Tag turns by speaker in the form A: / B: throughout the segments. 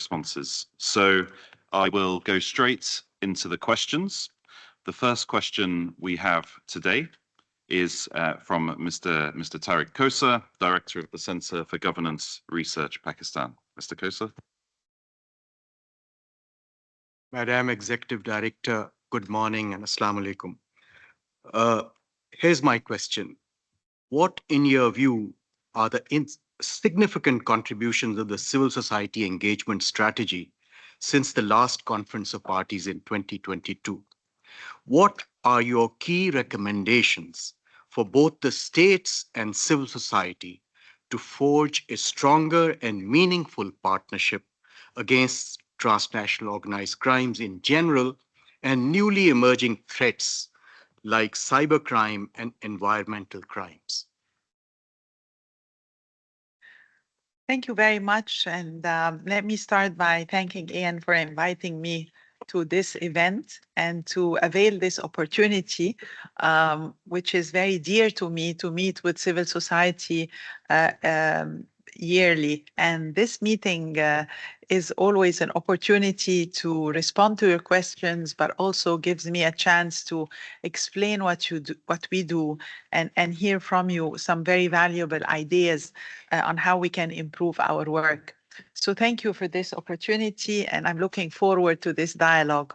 A: responses. So I will go straight into the questions. The first question we have today is from Mr. Tariq Kosa, Director of the Center for Governance Research, Pakistan. Mr. Kosa.
B: Madam Executive Director, good morning and Assalamu alaikum. Here's my question. What, in your view, are the significant contributions of the civil society engagement strategy since the last Conference of Parties in 2022? What are your key recommendations for both the states and civil society to forge a stronger and meaningful partnership against transnational organized crimes in general and newly emerging threats like cybercrime and environmental crimes?
C: Thank you very much. And let me start by thanking Ian for inviting me to this event and to avail this opportunity, which is very dear to me, to meet with civil society yearly. And this meeting is always an opportunity to respond to your questions, but also gives me a chance to explain what we do, and hear from you some very valuable ideas on how we can improve our work. So thank you for this opportunity, and I'm looking forward to this dialogue.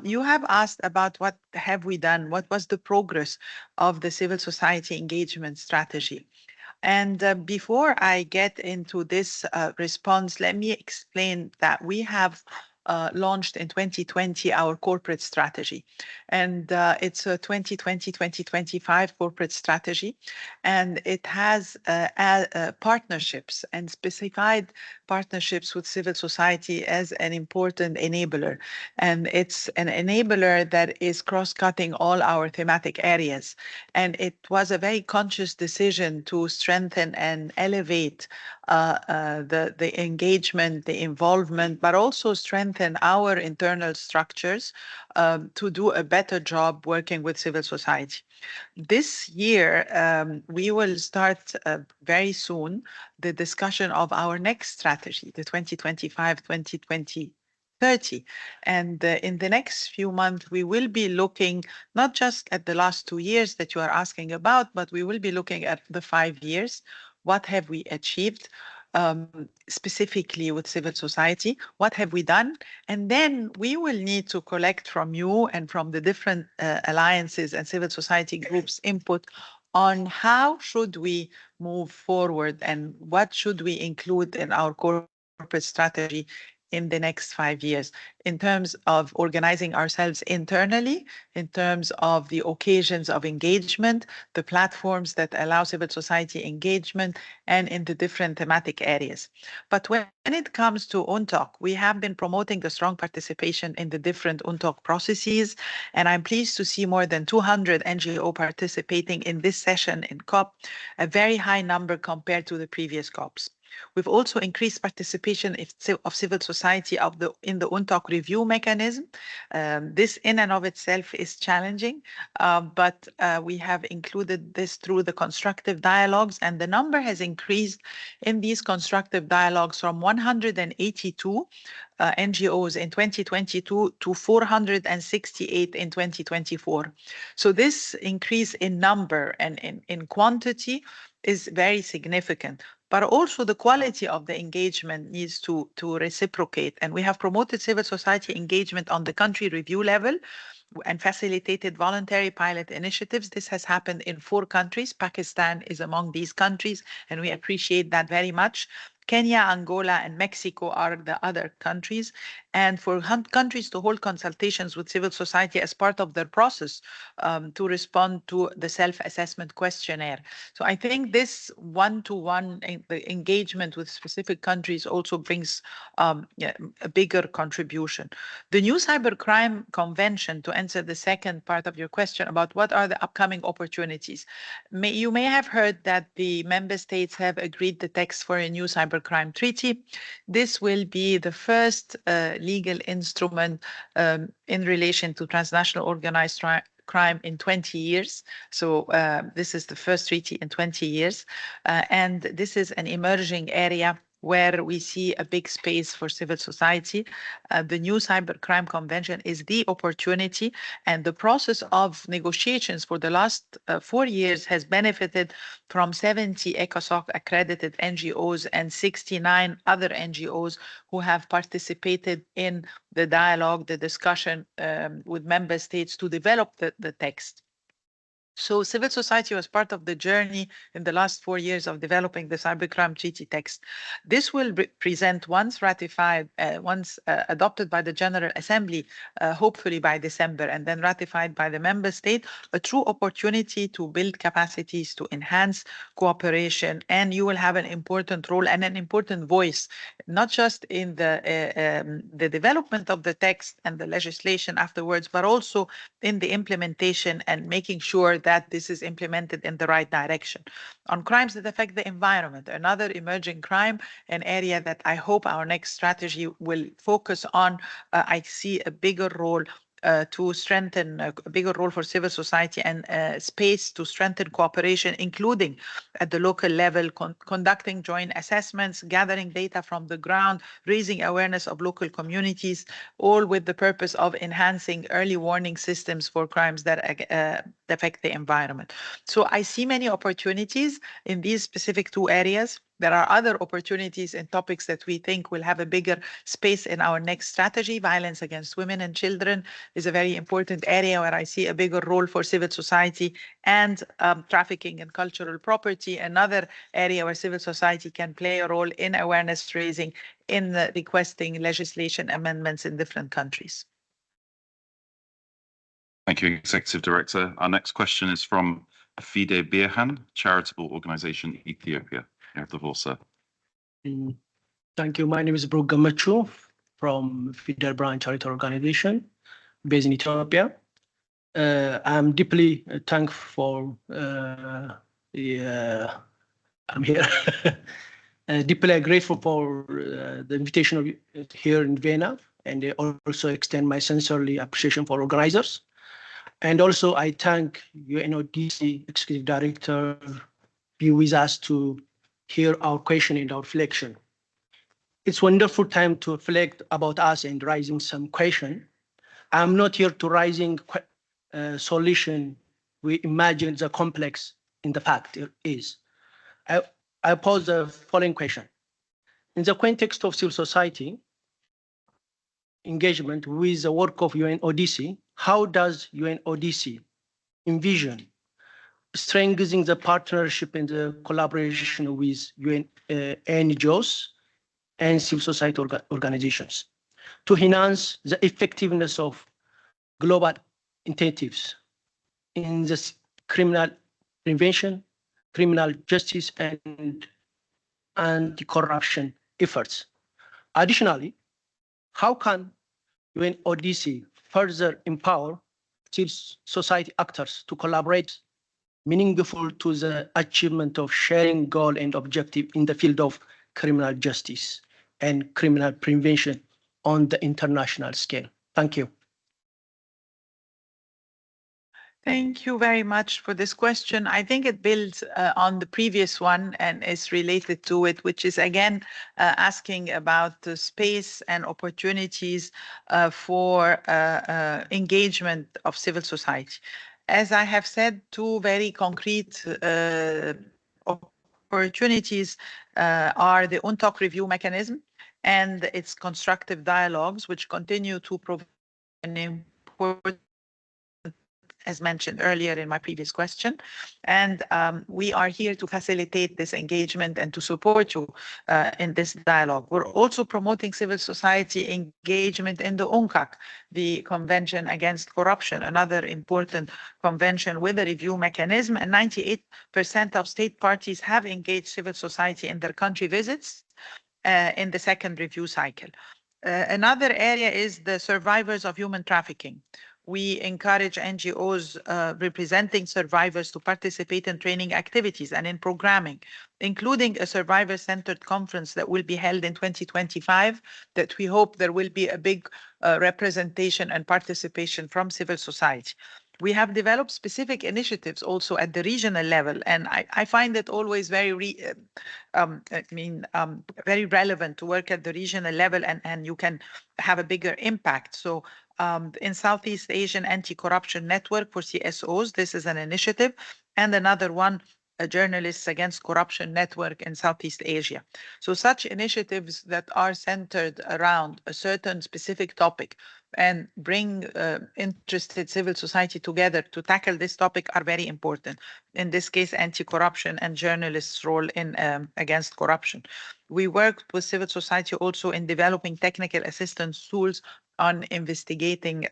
C: You have asked about what have we done, what was the progress of the civil society engagement strategy. And before I get into this response, let me explain that we have launched in 2020 our corporate strategy. And it's a 2020-2025 corporate strategy. And it has partnerships and specified partnerships with civil society as an important enabler. And it's an enabler that is cross-cutting all our thematic areas. And it was a very conscious decision to strengthen and elevate the engagement, the involvement, but also strengthen our internal structures to do a better job working with civil society. This year, we will start very soon the discussion of our next strategy, the 2025-2030. And in the next few months, we will be looking not just at the last 2 years that you are asking about, but we will be looking at the 5 years. What have we achieved? Specifically with civil society, what have we done? And then we will need to collect from you and from the different alliances and civil society groups input on how should we move forward and what should we include in our corporate strategy in the next 5 years, in terms of organizing ourselves internally, in terms of the occasions of engagement, the platforms that allow civil society engagement, and in the different thematic areas. But when it comes to UNTOC, we have been promoting the strong participation in the different UNTOC processes, and I'm pleased to see more than 200 NGO participating in this session in COP, a very high number compared to the previous COPs. We've also increased participation of civil society in the UNTOC review mechanism. This in and of itself is challenging, but we have included this through the constructive dialogues, and the number has increased in these constructive dialogues from 182 NGOs in 2022 to 468 in 2024. So this increase in number and in quantity is very significant. But also the quality of the engagement needs to reciprocate. And we have promoted civil society engagement on the country review level and facilitated voluntary pilot initiatives. This has happened in 4 countries. Pakistan is among these countries, and we appreciate that very much. Kenya, Angola, and Mexico are the other countries. And for countries to hold consultations with civil society as part of their process to respond to the self-assessment questionnaire. So I think this one-to-one engagement with specific countries also brings a bigger contribution. The new cybercrime convention, to answer the second part of your question about what are the upcoming opportunities. You may have heard that the member states have agreed the text for a new cybercrime treaty. This will be the first legal instrument in relation to transnational organized crime in 20 years. So this is the first treaty in 20 years. And this is an emerging area where we see a big space for civil society. The new Cybercrime Convention is the opportunity, and the process of negotiations for the last 4 years has benefited from 70 ECOSOC accredited NGOs and 69 other NGOs who have participated in the dialogue, the discussion with member states to develop the text. So civil society was part of the journey in the last 4 years of developing the Cybercrime Treaty text. This will present, once ratified, once adopted by the General Assembly, hopefully by December, and then ratified by the member state, a true opportunity to build capacities, to enhance cooperation, and you will have an important role and an important voice, not just in the development of the text and the legislation afterwards, but also in the implementation and making sure that this is implemented in the right direction. On crimes that affect the environment, another emerging crime, an area that I hope our next strategy will focus on, I see a bigger role to strengthen a bigger role for civil society and space to strengthen cooperation, including at the local level, conducting joint assessments, gathering data from the ground, raising awareness of local communities, all with the purpose of enhancing early warning systems for crimes that affect the environment. So I see many opportunities in these specific 2 areas. There are other opportunities and topics that we think will have a bigger space in our next strategy. Violence against women and children is a very important area where I see a bigger role for civil society, and trafficking and cultural property, another area where civil society can play a role in awareness raising, in requesting legislation amendments in different countries.
A: Thank you, Executive Director. Our next question is from Fide Birhan, charitable organization Ethiopia. You have the floor, sir.
D: Thank you. My name is Brooke Gamachu from Fidel Branch Charitable Organization based in Ethiopia. I'm deeply thankful for I'm here. Deeply grateful for the invitation of here in Vienna, and also extend my sincerely appreciation for organizers. And also I thank UNODC Executive Director be with us to hear our question and our reflection. It's wonderful time to reflect about us and raising some question. I'm not here to raising solution. We imagine the complex in the fact it is. I pose the following question. In the context of civil society engagement with the work of UNODC, how does UNODC envision strengthening the partnership and the collaboration with UN NGOs and civil society organizations to enhance the effectiveness of global initiatives in the criminal prevention, criminal justice, and anti-corruption efforts? Additionally, how can UNODC further empower civil society actors to collaborate meaningful to the achievement of sharing goal and objective in the field of criminal justice and criminal prevention on the international scale? Thank you.
C: Thank you very much for this question. I think it builds on the previous one and is related to it, which is again asking about the space and opportunities for engagement of civil society. As I have said, 2 very concrete opportunities are the UNTOC review mechanism and its constructive dialogues, which continue to provide an important, as mentioned earlier in my previous question. And we are here to facilitate this engagement and to support you in this dialogue. We're also promoting civil society engagement in the UNTOC, the Convention Against Corruption, another important convention with a review mechanism. And 98% of state parties have engaged civil society in their country visits in the 2nd review cycle. Another area is the survivors of human trafficking. We encourage NGOs representing survivors to participate in training activities and in programming, including a survivor-centered conference that will be held in 2025, that we hope there will be a big representation and participation from civil society. We have developed specific initiatives also at the regional level, and I find it always very very relevant to work at the regional level, and you can have a bigger impact. So in Southeast Asian Anti-Corruption Network for CSOs, this is an initiative, and another one, a Journalists Against Corruption Network in Southeast Asia. So such initiatives that are centered around a certain specific topic and bring interested civil society together to tackle this topic are very important. In this case, anti-corruption and journalists' role in against corruption. We worked with civil society also in developing technical assistance tools on investigative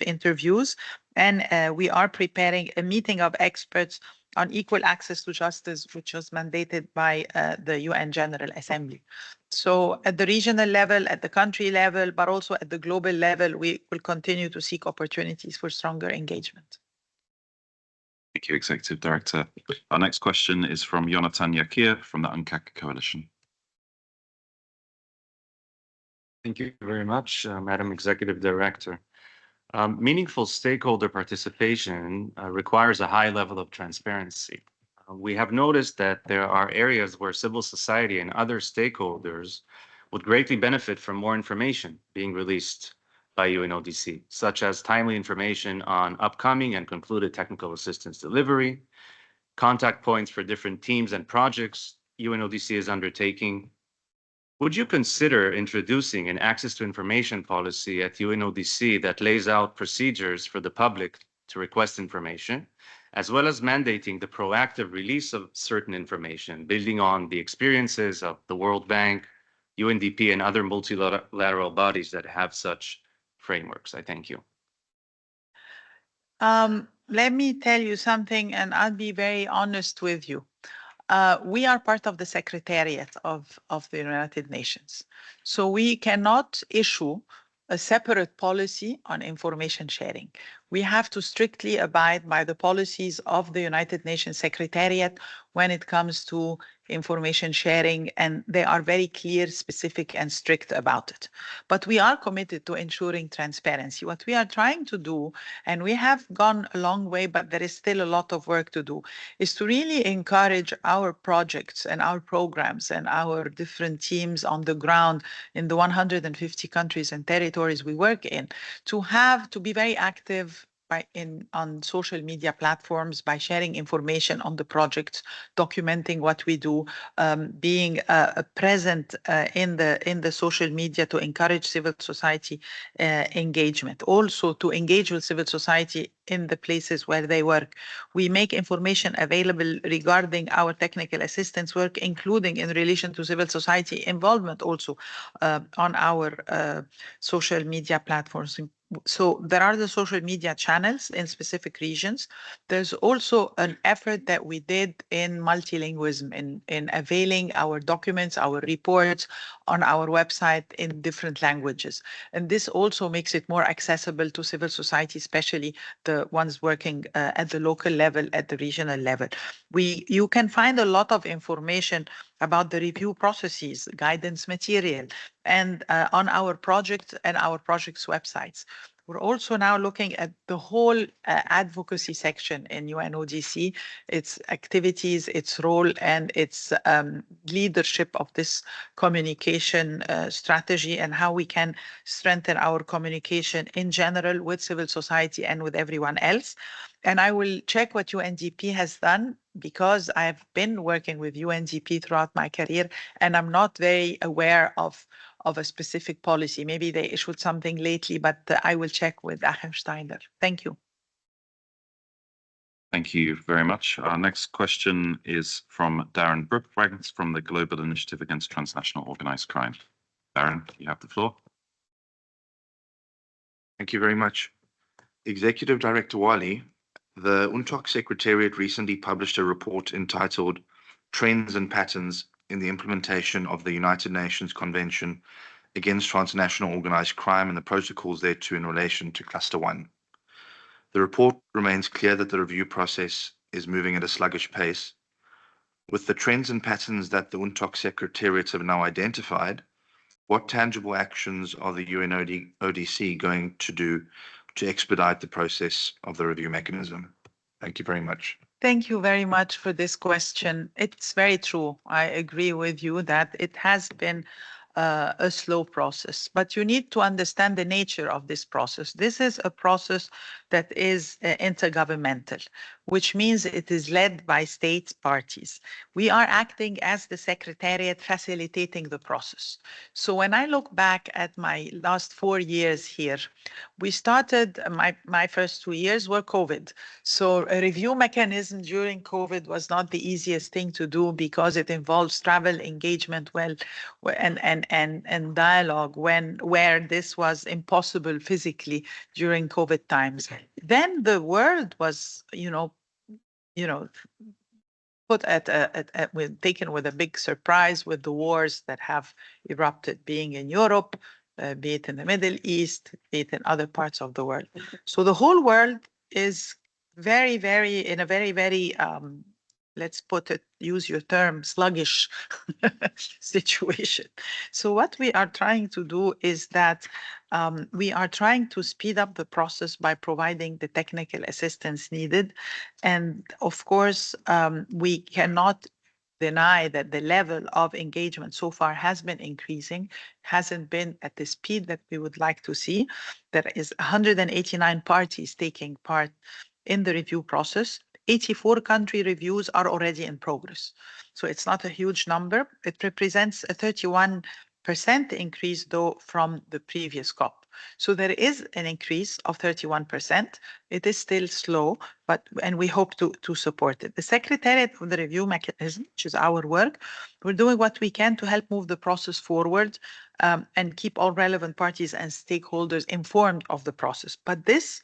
C: interviews. And we are preparing a meeting of experts on equal access to justice, which was mandated by the UN General Assembly. So at the regional level, at the country level, but also at the global level, we will continue to seek opportunities for stronger engagement.
A: Thank you, Executive Director. Our next question is from Jonathan Yakir from the UNTOC Coalition.
E: Thank you very much, Madam Executive Director. Meaningful stakeholder participation requires a high level of transparency. We have noticed that there are areas where civil society and other stakeholders would greatly benefit from more information being released by UNODC, such as timely information on upcoming and concluded technical assistance delivery, contact points for different teams and projects UNODC is undertaking. Would you consider introducing an access to information policy at UNODC that lays out procedures for the public to request information, as well as mandating the proactive release of certain information, building on the experiences of the World Bank, UNDP, and other multilateral bodies that have such frameworks? I thank you.
C: Let me tell you something, and I'll be very honest with you. We are part of the Secretariat of the United Nations. So we cannot issue a separate policy on information sharing. We have to strictly abide by the policies of the United Nations Secretariat when it comes to information sharing, and they are very clear, specific, and strict about it. But we are committed to ensuring transparency. What we are trying to do, and we have gone a long way, but there is still a lot of work to do, is to really encourage our projects and our programs and our different teams on the ground in the 150 countries and territories we work in to be very active on social media platforms by sharing information on the projects, documenting what we do, being present in the social media to encourage civil society engagement. Also to engage with civil society in the places where they work. We make information available regarding our technical assistance work, including in relation to civil society involvement also on our social media platforms. So there are the social media channels in specific regions. There's also an effort that we did in multilingualism, in availing our documents, our reports on our website in different languages. And this also makes it more accessible to civil society, especially the ones working at the local level, at the regional level. You can find a lot of information about the review processes, guidance material, and on our project and our project's websites. We're also now looking at the whole advocacy section in UNODC, its activities, its role, and its leadership of this communication strategy, and how we can strengthen our communication in general with civil society and with everyone else. And I will check what UNDP has done, because I've been working with UNDP throughout my career, and I'm not very aware of a specific policy. Maybe they issued something lately, but I will check with Achim Steiner. Thank you.
A: Thank you very much. Our next question is from Darren Brookbanks from the Global Initiative Against Transnational Organized Crime. Darren, you have the floor.
F: Thank you very much. Executive Director Wali, the UNTOC Secretariat recently published a report entitled Trends and Patterns in the Implementation of the United Nations Convention Against Transnational Organized Crime and the Protocols thereto in relation to Cluster 1. The report remains clear that the review process is moving at a sluggish pace. With the trends and patterns that the UNTOC Secretariats have now identified, what tangible actions are the UNODC going to do to expedite the process of the review mechanism? Thank you very much.
C: Thank you very much for this question. It's very true. I agree with you that it has been a slow process, but you need to understand the nature of this process. This is a process that is intergovernmental, which means it is led by state parties. We are acting as the secretariat facilitating the process. So when I look back at my last 4 years here, we started, my first 2 years were COVID. So a review mechanism during COVID was not the easiest thing to do because it involves travel, engagement, and dialogue where this was impossible physically during COVID times. Then the world was, put taken with a big surprise with the wars that have erupted, being in Europe, be it in the Middle East, be it in other parts of the world. So the whole world is in a very, let's use your term, sluggish situation. So what we are trying to do is that we are trying to speed up the process by providing the technical assistance needed. And of course, we cannot deny that the level of engagement so far has been increasing, hasn't been at the speed that we would like to see. There is 189 parties taking part in the review process. 84 country reviews are already in progress. So it's not a huge number. It represents a 31% increase, though, from the previous COP. So there is an increase of 31%. It is still slow, and we hope to support it. The Secretariat of the Review Mechanism, which is our work, we're doing what we can to help move the process forward and keep all relevant parties and stakeholders informed of the process. But this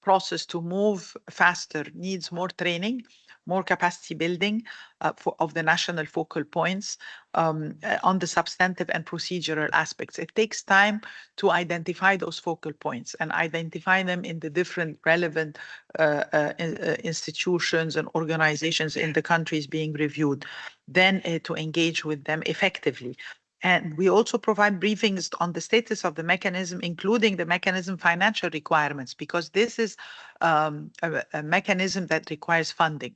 C: process to move faster needs more training, more capacity building of the national focal points on the substantive and procedural aspects. It takes time to identify those focal points and identify them in the different relevant institutions and organizations in the countries being reviewed, then to engage with them effectively. And we also provide briefings on the status of the mechanism, including the mechanism financial requirements, because this is a mechanism that requires funding.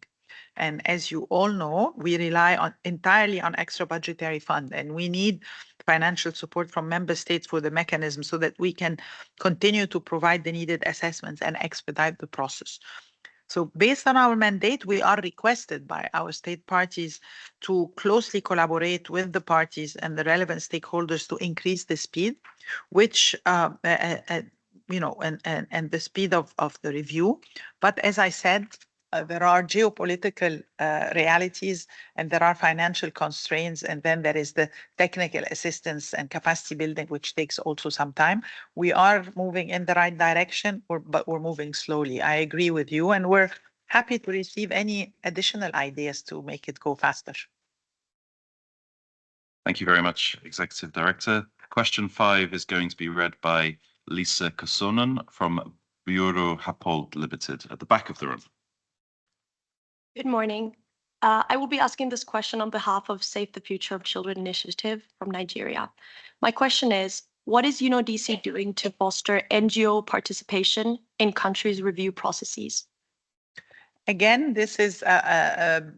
C: And as you all know, we rely entirely on extra budgetary fund, and we need financial support from member states for the mechanism so that we can continue to provide the needed assessments and expedite the process. So based on our mandate, we are requested by our state parties to closely collaborate with the parties and the relevant stakeholders to increase the speed, which, and the speed of the review. But as I said, there are geopolitical realities and there are financial constraints, and then there is the technical assistance and capacity building, which takes also some time. We are moving in the right direction, but we're moving slowly. I agree with you, and we're happy to receive any additional ideas to make it go faster.
A: Thank you very much, Executive Director. Question 5 is going to be read by Lisa Kosonen from Bureau Happold Limited at the back of the room.
G: Good morning. I will be asking this question on behalf of Save the Future of Children Initiative from Nigeria. My question is, what is UNODC doing to foster NGO participation in countries' review processes?
C: Again, this is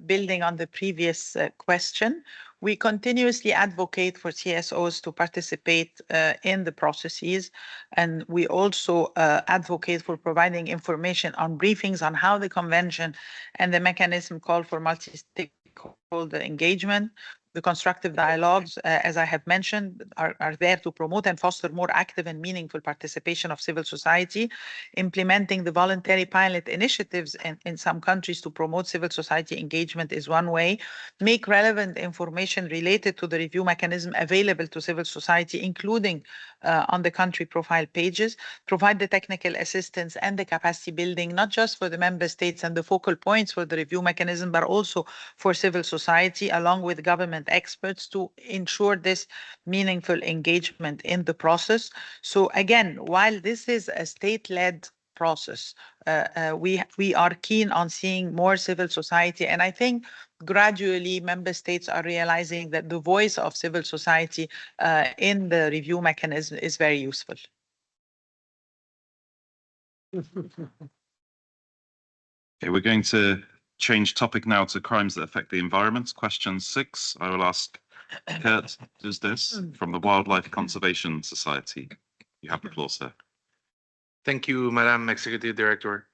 C: building on the previous question. We continuously advocate for CSOs to participate in the processes, and we also advocate for providing information on briefings on how the convention and the mechanism call for multi-stakeholder engagement. The constructive dialogues, as I have mentioned, are there to promote and foster more active and meaningful participation of civil society. Implementing the voluntary pilot initiatives in some countries to promote civil society engagement is one way. Make relevant information related to the review mechanism available to civil society, including on the country profile pages. Provide the technical assistance and the capacity building, not just for the member states and the focal points for the review mechanism, but also for civil society, along with government experts, to ensure this meaningful engagement in the process. So again, while this is a state-led process, we are keen on seeing more civil society. And I think gradually member states are realizing that the voice of civil society in the review mechanism is very useful.
A: Okay, we're going to change topic now to crimes that affect the environment. Question 6, I will ask Kurt Dusdes from the Wildlife Conservation Society. You have the floor, sir.
H: Thank you, Madam Executive Director.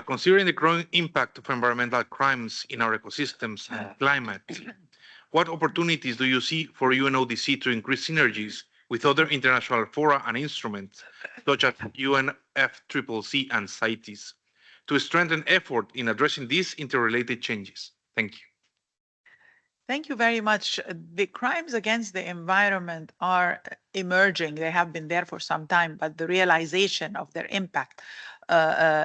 H: Considering the growing impact of environmental crimes in our ecosystems and climate, what opportunities do you see for UNODC to increase synergies with other international fora and instruments, such as UNFCCC and CITES, to strengthen effort in addressing these interrelated changes? Thank you.
C: Thank you very much. The crimes against the environment are emerging. They have been there for some time, but the realization of their impact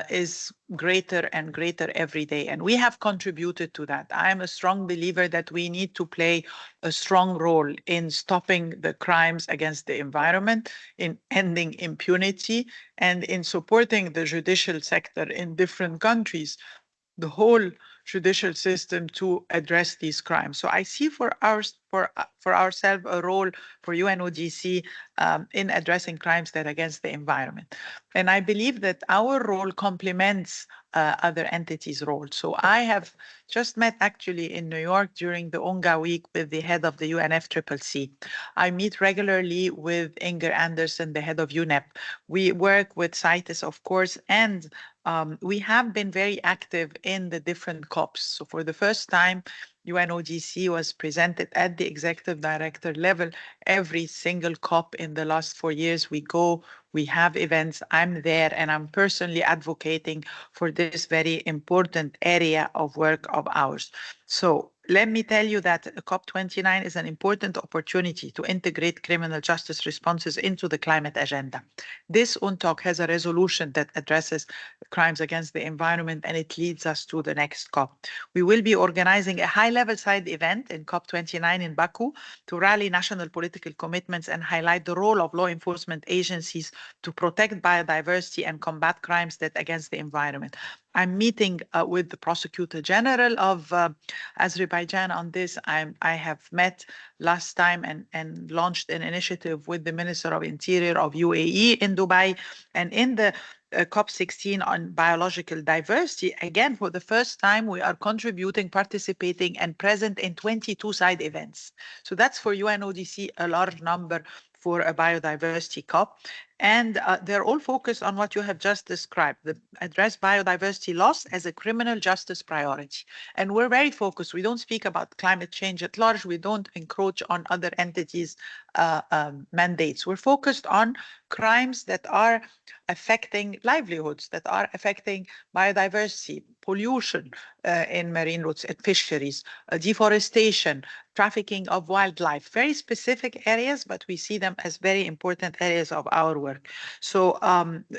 C: is greater and greater every day. And we have contributed to that. I am a strong believer that we need to play a strong role in stopping the crimes against the environment, in ending impunity, and in supporting the judicial sector in different countries, the whole judicial system, to address these crimes. So I see for ourselves a role for UNODC in addressing crimes that are against the environment. And I believe that our role complements other entities' roles. So I have just met actually in New York during the UNGA week with the head of the UNFCCC. I meet regularly with Inger Anderson, the head of UNEP. We work with CITES, of course, and we have been very active in the different COPs. So for the first time, UNODC was presented at the executive director level. Every single COP in the last 4 years, we go, we have events, I'm there, and I'm personally advocating for this very important area of work of ours. So let me tell you that COP29 is an important opportunity to integrate criminal justice responses into the climate agenda. This UNTOC has a resolution that addresses crimes against the environment, and it leads us to the next COP. We will be organizing a high-level side event in COP29 in Baku to rally national political commitments and highlight the role of law enforcement agencies to protect biodiversity and combat crimes that against the environment. I'm meeting with the Prosecutor General of Azerbaijan on this. I have met last time and launched an initiative with the Minister of Interior of UAE in Dubai. And in the COP16 on biological diversity, again, for the first time, we are contributing, participating, and present in 22 side events. So that's for UNODC a large number for a biodiversity COP. And they're all focused on what you have just described, the address biodiversity loss as a criminal justice priority. And we're very focused. We don't speak about climate change at large. We don't encroach on other entities' mandates. We're focused on crimes that are affecting livelihoods, that are affecting biodiversity, pollution in marine routes and fisheries, deforestation, trafficking of wildlife, very specific areas, but we see them as very important areas of our work. So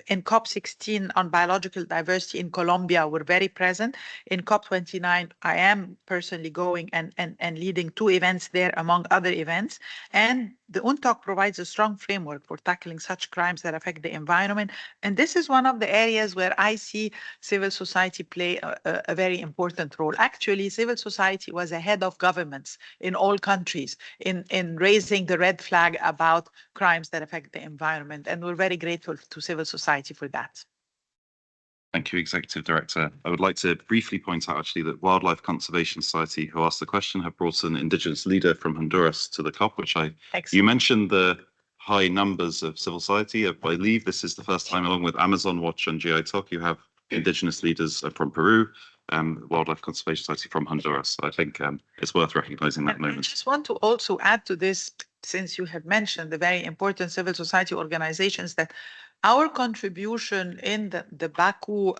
C: in COP16 on biological diversity in Colombia, we're very present. In COP29, I am personally going and leading 2 events there, among other events. And the UNTOC provides a strong framework for tackling such crimes that affect the environment. And this is one of the areas where I see civil society play a very important role. Actually, civil society was ahead of governments in all countries in raising the red flag about crimes that affect the environment. And we're very grateful to civil society for that.
A: Thank you, Executive Director. I would like to briefly point out actually that Wildlife Conservation Society, who asked the question, have brought an indigenous leader from Honduras to the COP, which you mentioned the high numbers of civil society. I believe this is the first time, along with Amazon Watch and UNTOC, you have indigenous leaders from Peru, Wildlife Conservation Society from Honduras. So I think it's worth recognizing that moment.
C: I just want to also add to this, since you have mentioned the very important civil society organizations, that our contribution in the Baku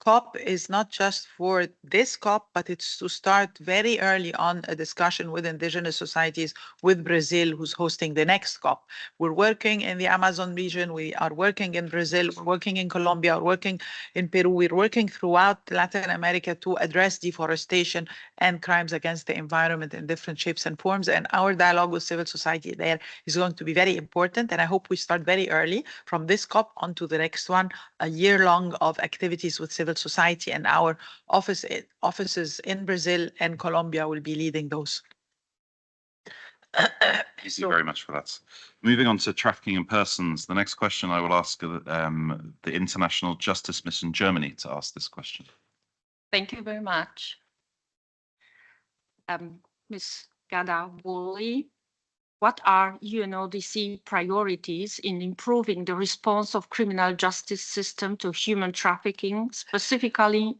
C: COP is not just for this COP, but it's to start very early on a discussion with indigenous societies, with Brazil, who's hosting the next COP. We're working in the Amazon region. We are working in Brazil, we're working in Colombia, we're working in Peru. We're working throughout Latin America to address deforestation and crimes against the environment in different shapes and forms. And our dialogue with civil society there is going to be very important. And I hope we start very early from this COP onto the next one, a year long of activities with civil society, and our offices in Brazil and Colombia will be leading those.
A: Thank you very much for that. Moving on to trafficking in persons, the next question I will ask the International Justice Mission Germany to ask this question.
I: Thank you very much. Ms. Gada Woolley, what are UNODC priorities in improving the response of criminal justice system to human trafficking, specifically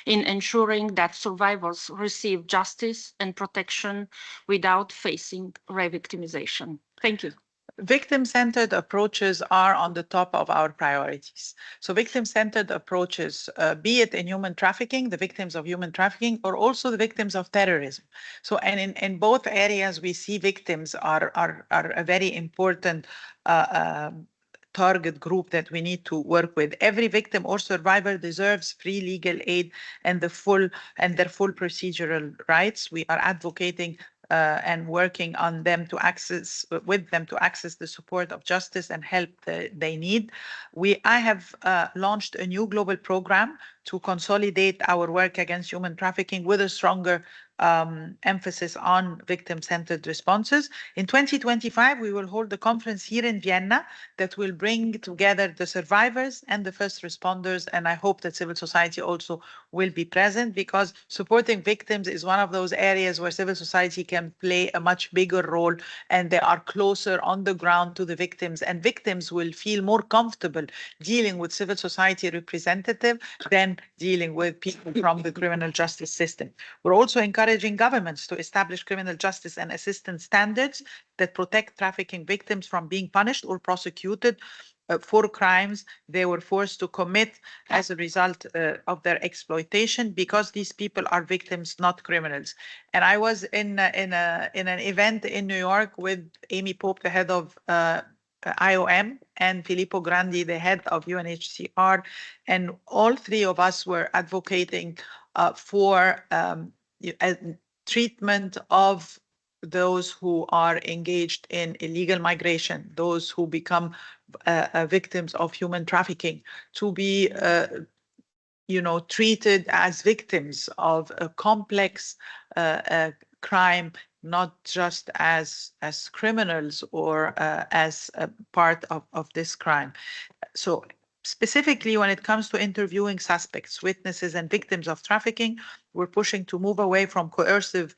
I: in ensuring that survivors receive justice and protection without facing re-victimization? Thank you.
C: Victim-centered approaches are on the top of our priorities. So victim-centered approaches, be it in human trafficking, the victims of human trafficking, or also the victims of terrorism. So, and in both areas, we see victims are a very important target group that we need to work with. Every victim or survivor deserves free legal aid and their full procedural rights. We are advocating and working on them to access the support of justice and help they need. I have launched a new global program to consolidate our work against human trafficking with a stronger emphasis on victim-centered responses. In 2025, we will hold a conference here in Vienna that will bring together the survivors and the first responders, and I hope that civil society also will be present, because supporting victims is one of those areas where civil society can play a much bigger role, and they are closer on the ground to the victims, and victims will feel more comfortable dealing with civil society representative than dealing with people from the criminal justice system. We're also encouraging governments to establish criminal justice and assistance standards that protect trafficking victims from being punished or prosecuted for crimes they were forced to commit as a result of their exploitation, because these people are victims, not criminals. And I was in an event in New York with Amy Pope, the head of IOM, and Filippo Grandi, the head of UNHCR, and all three of us were advocating for treatment of those who are engaged in illegal migration, those who become victims of human trafficking, to be treated as victims of a complex crime, not just as criminals or as a part of this crime. So specifically, when it comes to interviewing suspects, witnesses, and victims of trafficking, we're pushing to move away from coercive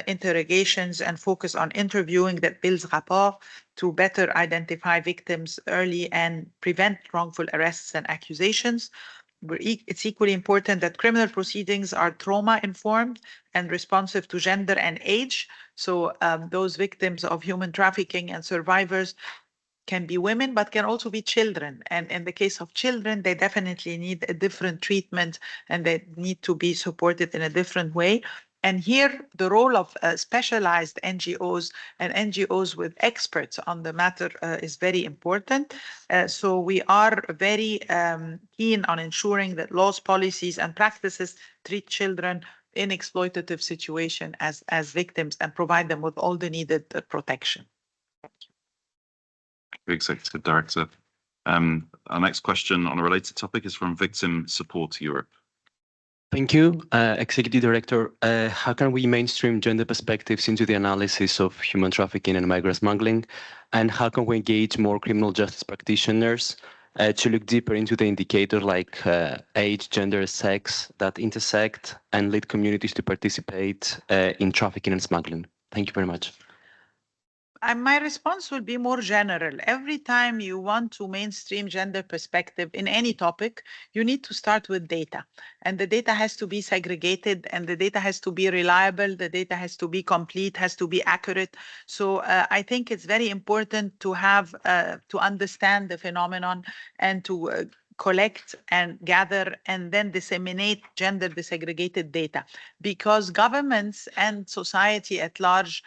C: interrogations and focus on interviewing that builds rapport to better identify victims early and prevent wrongful arrests and accusations. It's equally important that criminal proceedings are trauma-informed and responsive to gender and age. So those victims of human trafficking and survivors can be women, but can also be children. And in the case of children, they definitely need a different treatment, and they need to be supported in a different way. And here, the role of specialized NGOs and NGOs with experts on the matter is very important. So we are very keen on ensuring that laws, policies, and practices treat children in exploitative situation as victims and provide them with all the needed protection.
A: Executive Director. Our next question on a related topic is from Victim Support Europe.
J: Thank you, Executive Director. How can we mainstream gender perspectives into the analysis of human trafficking and migrant smuggling? And how can we engage more criminal justice practitioners to look deeper into the indicators like age, gender, sex that intersect and lead communities to participate in trafficking and smuggling? Thank you very much.
C: My response will be more general. Every time you want to mainstream gender perspective in any topic, you need to start with data. And the data has to be segregated, and the data has to be reliable. The data has to be complete, has to be accurate. So I think it's very important to have, to understand the phenomenon and to collect and gather and then disseminate gender desegregated data, because governments and society at large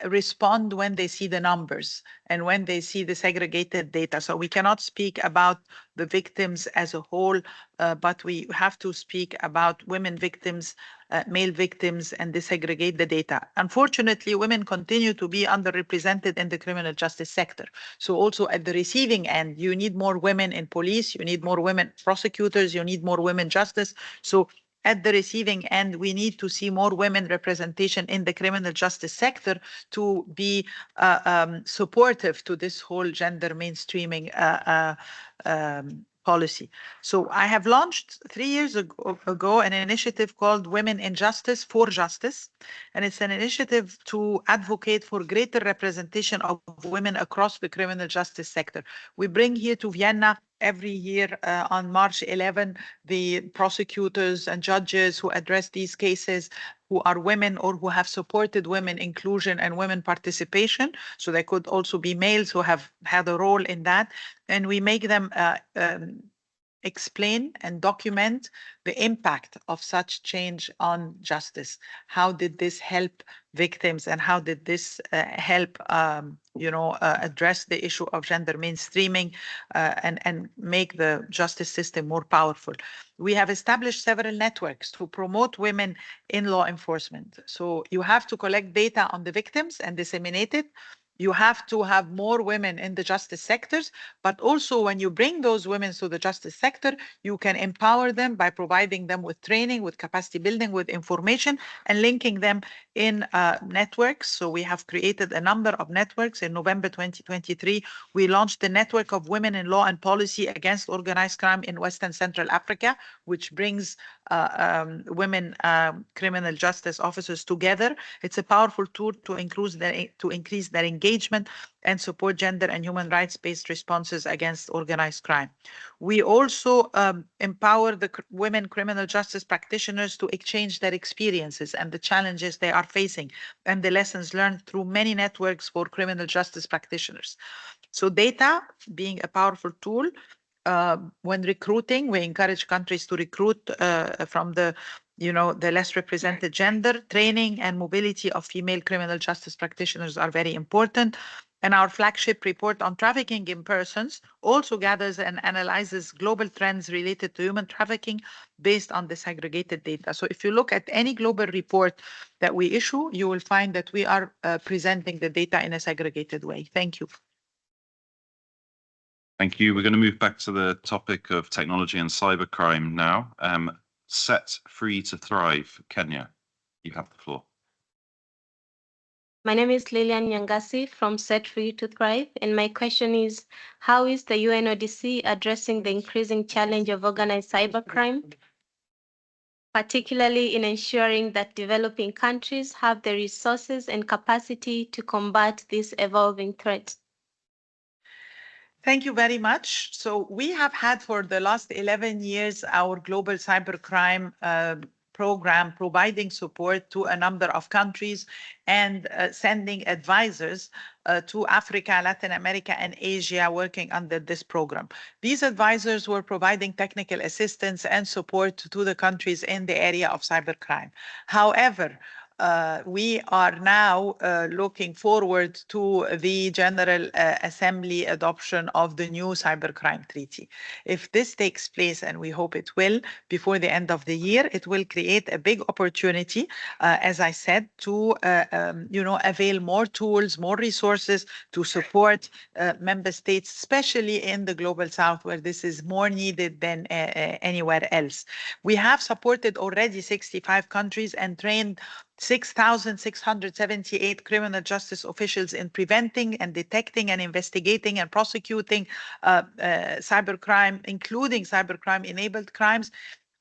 C: respond when they see the numbers and when they see the segregated data. So we cannot speak about the victims as a whole, but we have to speak about women victims, male victims, and desegregate the data. Unfortunately, women continue to be underrepresented in the criminal justice sector. So also at the receiving end, you need more women in police, you need more women prosecutors, you need more women justice. So at the receiving end, we need to see more women representation in the criminal justice sector to be supportive to this whole gender mainstreaming policy. So I have launched 3 years ago an initiative called Women in Justice for Justice, and it's an initiative to advocate for greater representation of women across the criminal justice sector. We bring here to Vienna every year on March 11 the prosecutors and judges who address these cases who are women or who have supported women inclusion and women participation. So there could also be males who have had a role in that. And we make them explain and document the impact of such change on justice. How did this help victims, and how did this help, address the issue of gender mainstreaming and make the justice system more powerful? We have established several networks to promote women in law enforcement. So you have to collect data on the victims and disseminate it. You have to have more women in the justice sectors, but also when you bring those women to the justice sector, you can empower them by providing them with training, with capacity building, with information, and linking them in networks. So we have created a number of networks. In November 2023, we launched the Network of Women in Law and Policy Against Organized Crime in West and Central Africa, which brings women criminal justice officers together. It's a powerful tool to increase their engagement and support gender and human rights-based responses against organized crime. We also empower the women criminal justice practitioners to exchange their experiences and the challenges they are facing and the lessons learned through many networks for criminal justice practitioners. So data being a powerful tool. When recruiting, we encourage countries to recruit from the less represented gender. Training and mobility of female criminal justice practitioners are very important. And our flagship report on trafficking in persons also gathers and analyzes global trends related to human trafficking based on disaggregated data. So if you look at any global report that we issue, you will find that we are presenting the data in a segregated way. Thank you.
A: Thank you. We're going to move back to the topic of technology and cybercrime now. Set Free to Thrive, Kenya, you have the floor.
K: My name is Lilian Nyangasi from Set Free to Thrive, and my question is, how is the UNODC addressing the increasing challenge of organized cybercrime, particularly in ensuring that developing countries have the resources and capacity to combat this evolving threat?
C: Thank you very much. So we have had for the last 11 years our global cybercrime program providing support to a number of countries and sending advisors to Africa, Latin America, and Asia working under this program. These advisors were providing technical assistance and support to the countries in the area of cybercrime. However, we are now looking forward to the General Assembly adoption of the new cybercrime treaty. If this takes place, and we hope it will, before the end of the year, it will create a big opportunity, as I said, to avail more tools, more resources to support member states, especially in the global south, where this is more needed than anywhere else. We have supported already 65 countries and trained 6,678 criminal justice officials in preventing and detecting and investigating and prosecuting cybercrime, including cybercrime-enabled crimes,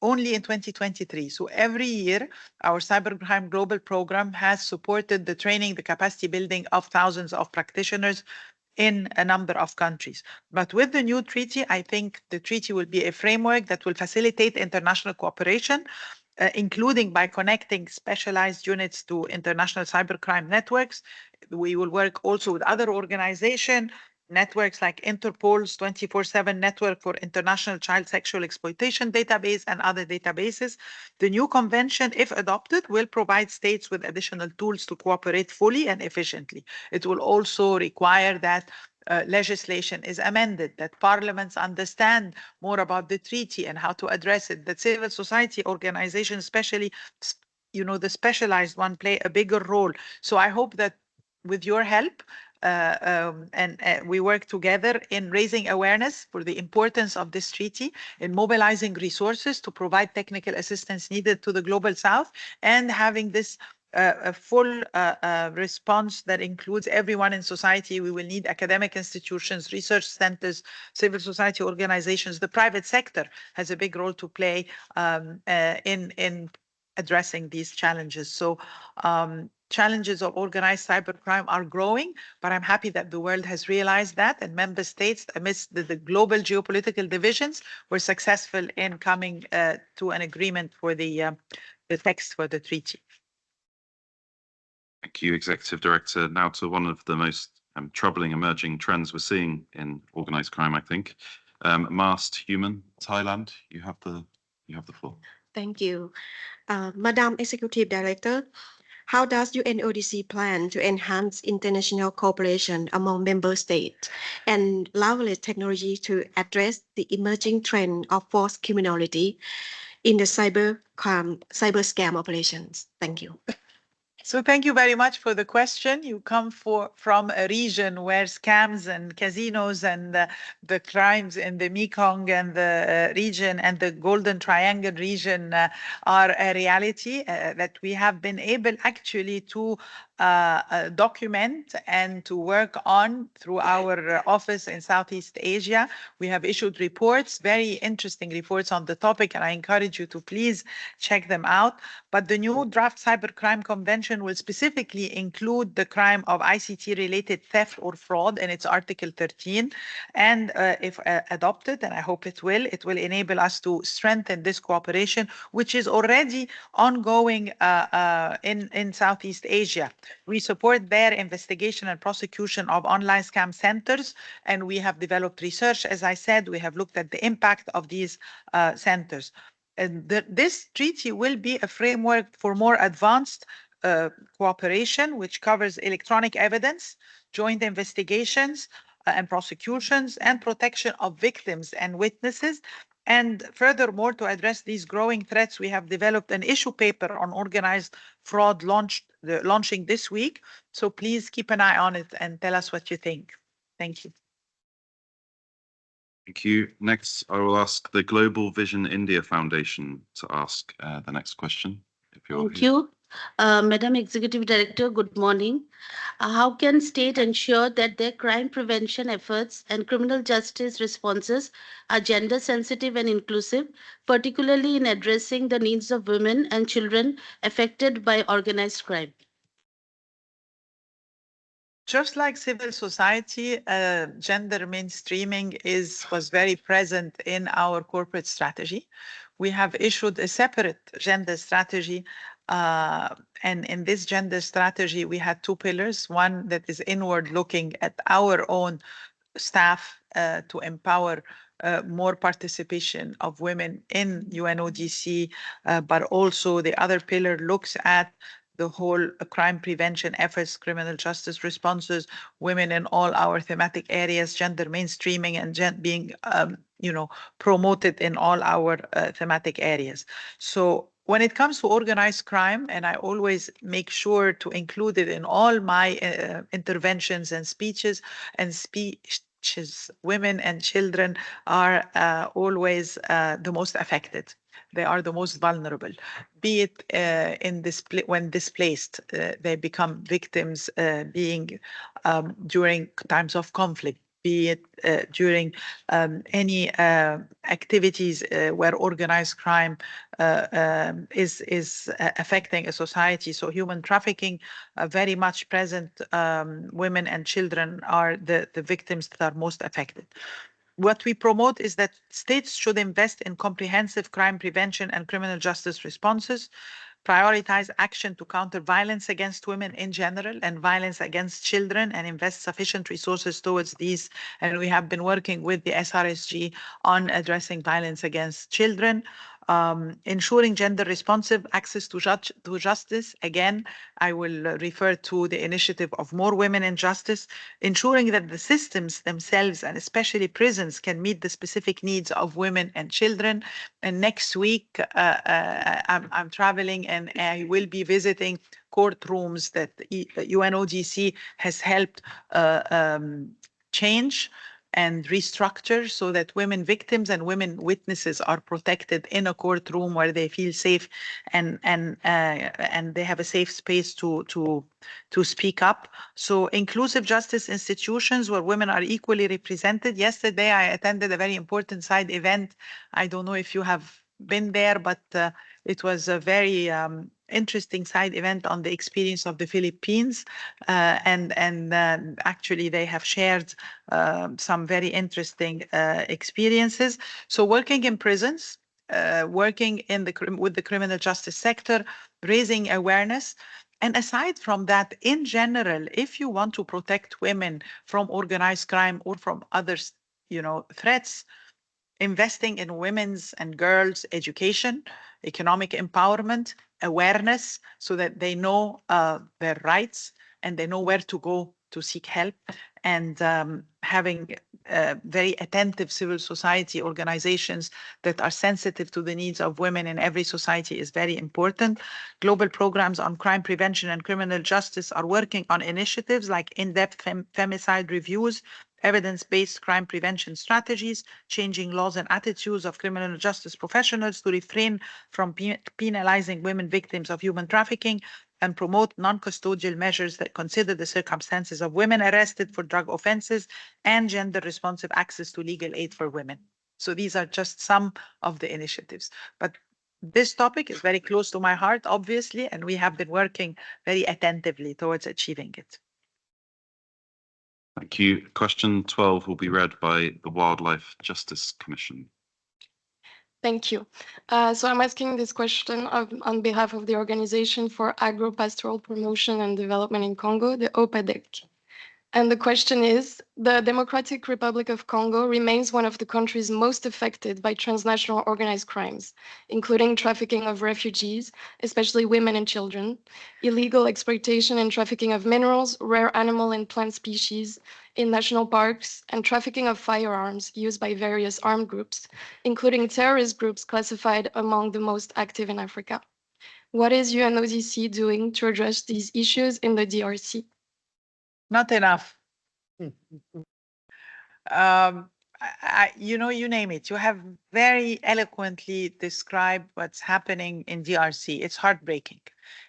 C: only in 2023. So every year, our cybercrime global program has supported the training, the capacity building of thousands of practitioners in a number of countries. But with the new treaty, I think the treaty will be a framework that will facilitate international cooperation, including by connecting specialized units to international cybercrime networks. We will work also with other organizations, networks like Interpol's 24/7 network for international child sexual exploitation database and other databases. The new convention, if adopted, will provide states with additional tools to cooperate fully and efficiently. It will also require that legislation is amended, that parliaments understand more about the treaty and how to address it, that civil society organizations, especially, the specialized one, play a bigger role. So I hope that with your help, we work together in raising awareness for the importance of this treaty, in mobilizing resources to provide technical assistance needed to the Global South, and having this a full response that includes everyone in society. We will need academic institutions, research centers, civil society organizations. The private sector has a big role to play in addressing these challenges. So challenges of organized cybercrime are growing, but I'm happy that the world has realized that, and member states, amidst the global geopolitical divisions, were successful in coming to an agreement for the text for the treaty.
A: Thank you, Executive Director. Now to one of the most troubling emerging trends we're seeing in organized crime, I think. Masked Human, Thailand, you have the floor.
L: Thank you. Madam Executive Director, how does UNODC plan to enhance international cooperation among member states and leverage technology to address the emerging trend of forced criminality in the cyber scam operations? Thank you.
C: So thank you very much for the question. You come from a region where scams and casinos and the crimes in the Mekong and the region and the Golden Triangle region are a reality that we have been able actually to document and to work on through our office in Southeast Asia. We have issued reports, very interesting reports on the topic, and I encourage you to please check them out. But the new draft Cybercrime Convention will specifically include the crime of ICT-related theft or fraud in its Article 13. And if adopted, and I hope it will enable us to strengthen this cooperation, which is already ongoing in Southeast Asia. We support their investigation and prosecution of online scam centers, and we have developed research. As I said, we have looked at the impact of these centers. And this treaty will be a framework for more advanced cooperation, which covers electronic evidence, joint investigations and prosecutions, and protection of victims and witnesses. And furthermore, to address these growing threats, we have developed an issue paper on organized fraud launching this week. So please keep an eye on it and tell us what you think. Thank you.
A: Thank you. Next, I will ask the Global Vision India Foundation to ask the next question.
K: Thank you. Madam Executive Director, good morning. How can state ensure that their crime prevention efforts and criminal justice responses are gender sensitive and inclusive, particularly in addressing the needs of women and children affected by organized crime?
C: Just like civil society, gender mainstreaming was very present in our corporate strategy. We have issued a separate gender strategy. And in this gender strategy, we had two pillars. One that is inward looking at our own staff to empower more participation of women in UNODC, but also the other pillar looks at the whole crime prevention efforts, criminal justice responses, women in all our thematic areas, gender mainstreaming, and being promoted in all our thematic areas. So when it comes to organized crime, and I always make sure to include it in all my interventions and speeches, women and children are always the most affected. They are the most vulnerable, be it when displaced, they become victims during times of conflict, be it during any activities where organized crime is affecting a society. So human trafficking, very much present. Women and children are the victims that are most affected. What we promote is that states should invest in comprehensive crime prevention and criminal justice responses, prioritize action to counter violence against women in general and violence against children, and invest sufficient resources towards these. And we have been working with the SRSG on addressing violence against children. Ensuring gender responsive access to justice. Again, I will refer to the initiative of More Women in Justice, ensuring that the systems themselves and especially prisons can meet the specific needs of women and children. And next week, I'm traveling and I will be visiting courtrooms that UNODC has helped change and restructure so that women victims and women witnesses are protected in a courtroom where they feel safe and they have a safe space to speak up. So inclusive justice institutions where women are equally represented. Yesterday, I attended a very important side event. I don't know if you have been there, but it was a very interesting side event on the experience of the Philippines. Actually, they have shared some very interesting experiences. So working in prisons, working with the criminal justice sector, raising awareness. And aside from that, in general, if you want to protect women from organized crime or from other, threats, investing in women's and girls' education, economic empowerment, awareness, so that they know their rights and they know where to go to seek help, and having very attentive civil society organizations that are sensitive to the needs of women in every society is very important. Global programs on crime prevention and criminal justice are working on initiatives like in-depth femicide reviews, evidence-based crime prevention strategies, changing laws and attitudes of criminal justice professionals to refrain from penalizing women victims of human trafficking, and promote non-custodial measures that consider the circumstances of women arrested for drug offenses and gender-responsive access to legal aid for women. So these are just some of the initiatives. But this topic is very close to my heart, obviously, and we have been working very attentively towards achieving it.
A: Thank you. Question 12 will be read by the Wildlife Justice Commission.
M: Thank you. So I'm asking this question on behalf of the Organization for Agro-Pastoral Promotion and Development in Congo, the OPADEC. And the question is, the Democratic Republic of Congo remains one of the countries most affected by transnational organized crimes, including trafficking of refugees, especially women and children, illegal exploitation and trafficking of minerals, rare animal and plant species in national parks, and trafficking of firearms used by various armed groups, including terrorist groups classified among the most active in Africa. What is UNODC doing to address these issues in the DRC?
C: Not enough. You name it. You have very eloquently described what's happening in DRC. It's heartbreaking.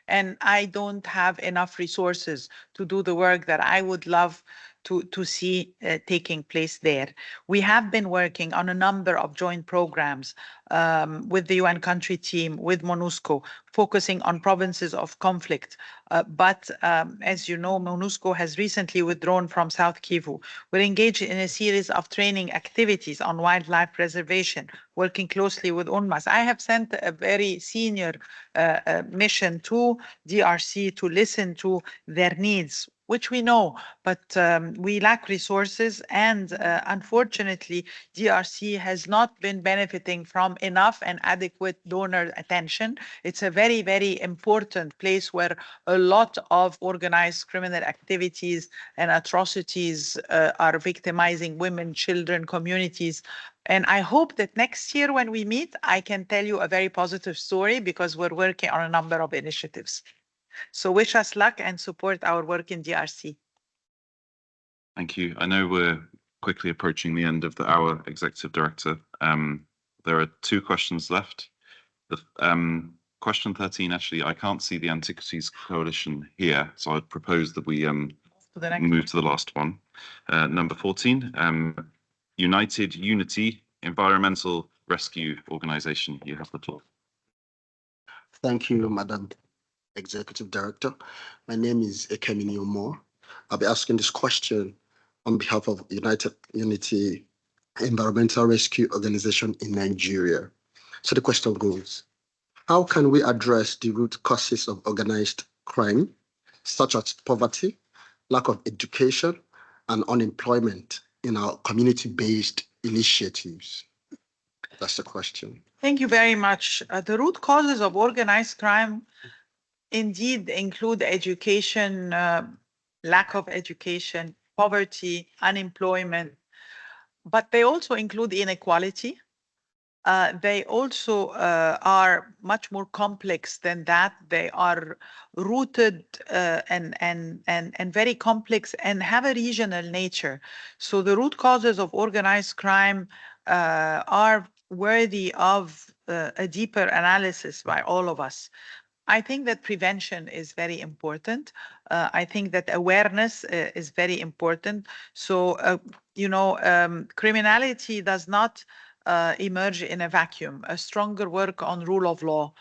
C: And I don't have enough resources to do the work that I would love to see taking place there. We have been working on a number of joint programs with the UN country team, with MONUSCO, focusing on provinces of conflict. But as you know, MONUSCO has recently withdrawn from South Kivu. We're engaged in a series of training activities on wildlife preservation, working closely with UNMAS. I have sent a very senior mission to DRC to listen to their needs, which we know, but we lack resources, and unfortunately, DRC has not been benefiting from enough and adequate donor attention. It's a very, very important place where a lot of organized criminal activities and atrocities are victimizing women, children, communities. And I hope that next year when we meet, I can tell you a very positive story, because we're working on a number of initiatives. So wish us luck and support our work in DRC.
A: Thank you. I know we're quickly approaching the end of the hour, Executive Director. There are two questions left. The question 13, actually, I can't see the Antiquities Coalition here, so I'd propose that we move to the last one. Number 14, United Unity Environmental Rescue Organization. You have the floor.
N: Thank you, Madam Executive Director. My name is Ekemini Omo. I'll be asking this question on behalf of United Unity Environmental Rescue Organization in Nigeria. So the question goes, how can we address the root causes of organized crime, such as poverty, lack of education, and unemployment in our community-based initiatives? That's the question.
C: Thank you very much. The root causes of organized crime indeed include education, lack of education, poverty, unemployment, but they also include inequality. They also are much more complex than that. They are rooted and very complex and have a regional nature. So the root causes of organized crime are worthy of a deeper analysis by all of us. I think that prevention is very important. I think that awareness is very important. So, criminality does not emerge in a vacuum. A stronger work on rule of law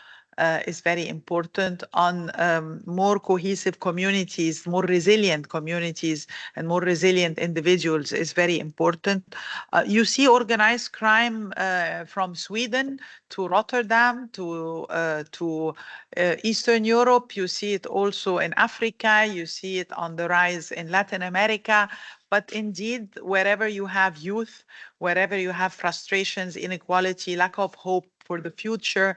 C: is very important, on more cohesive communities, more resilient communities, and more resilient individuals is very important. You see organized crime from Sweden to Rotterdam to Eastern Europe. You see it also in Africa. You see it on the rise in Latin America. But indeed, wherever you have youth, wherever you have frustrations, inequality, lack of hope for the future,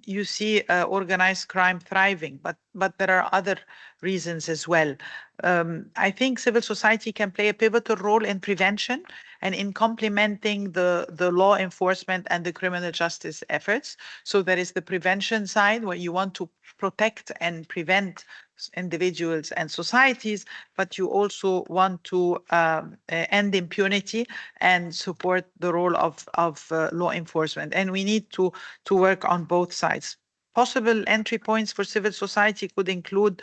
C: you see organized crime thriving. But there are other reasons as well. I think civil society can play a pivotal role in prevention and in complementing the law enforcement and the criminal justice efforts. So there is the prevention side where you want to protect and prevent individuals and societies, but you also want to end impunity and support the role of law enforcement. And we need to work on both sides. Possible entry points for civil society could include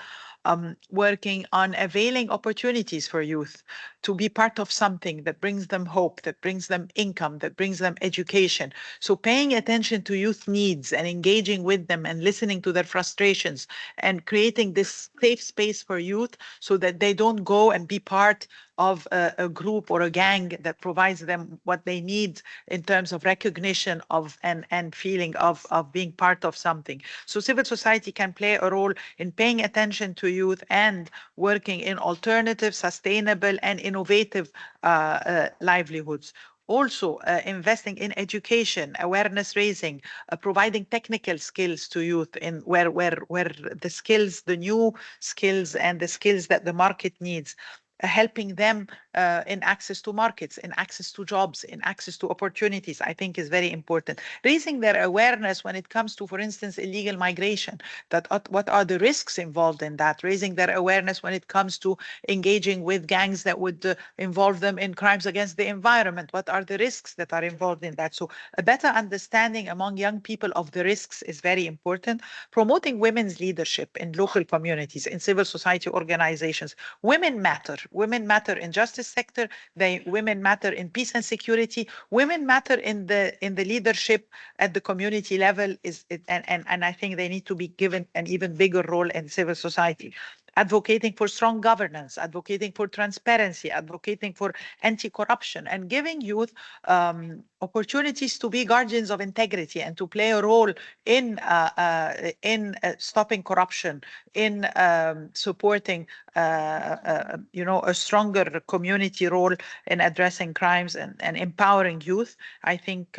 C: working on availing opportunities for youth to be part of something that brings them hope, that brings them income, that brings them education. So paying attention to youth needs and engaging with them and listening to their frustrations and creating this safe space for youth so that they don't go and be part of a group or a gang that provides them what they need in terms of recognition of and feeling of being part of something. So civil society can play a role in paying attention to youth and working in alternative, sustainable, and innovative livelihoods. Also, investing in education, awareness raising, providing technical skills to youth in where the skills, the new skills and the skills that the market needs, helping them in access to markets, in access to jobs, in access to opportunities, I think is very important. Raising their awareness when it comes to, for instance, illegal migration, that what are the risks involved in that, raising their awareness when it comes to engaging with gangs that would involve them in crimes against the environment, what are the risks that are involved in that. So a better understanding among young people of the risks is very important. Promoting women's leadership in local communities, in civil society organizations. Women matter. Women matter in justice sector. Women matter in peace and security. Women matter in the leadership at the community level. And I think they need to be given an even bigger role in civil society. Advocating for strong governance, advocating for transparency, advocating for anti-corruption, and giving youth opportunities to be guardians of integrity and to play a role in stopping corruption, in supporting a stronger community role in addressing crimes and empowering youth, I think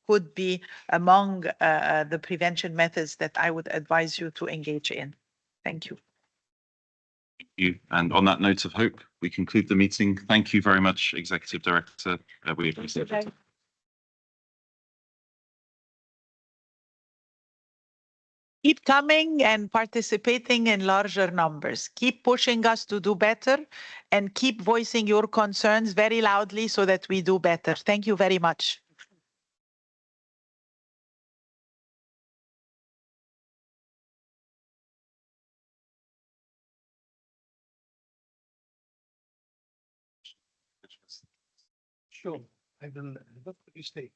C: could be among the prevention methods that I would advise you to engage in. Thank you.
A: You. And on that note of hope, we conclude the meeting. Thank you very much, Executive Director. We appreciate it.
C: Keep coming and participating in larger numbers. Keep pushing us to do better and keep voicing your concerns very loudly so that we do better. Thank you very much.
D: Sure. I will look for you stay.